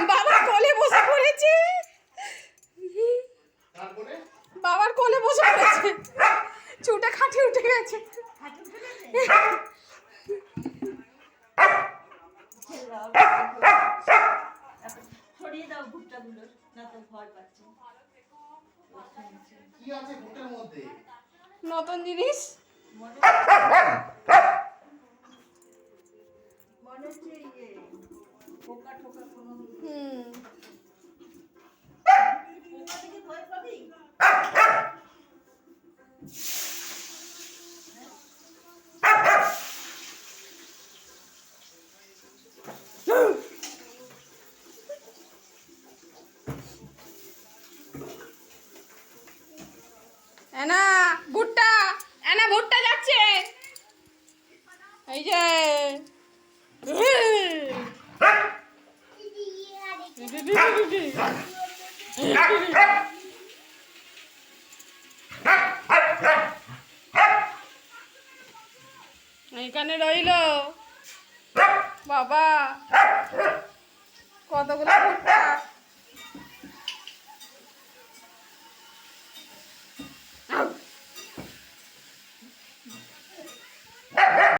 বাবার কোলে বসে পড়েছে, বাবার কোলে বসে পড়েছে, ছুটে খাটে উঠে গেছে। ছড়িয়ে দাও ভুট্টাগুলো, না তো ভয় পাচ্ছে। কি আছে ভুট্টার মধ্যে? নতুন জিনিস মনে হচ্ছে ইয়ে পোকা টোকা কোনো পোকা থেকে ভয় পাবি। এনা ভুট্টা, এনা ভুট্টা যাচ্ছে, এই যে এইখানে রইল বাবা কতগুলো ভুট্টা।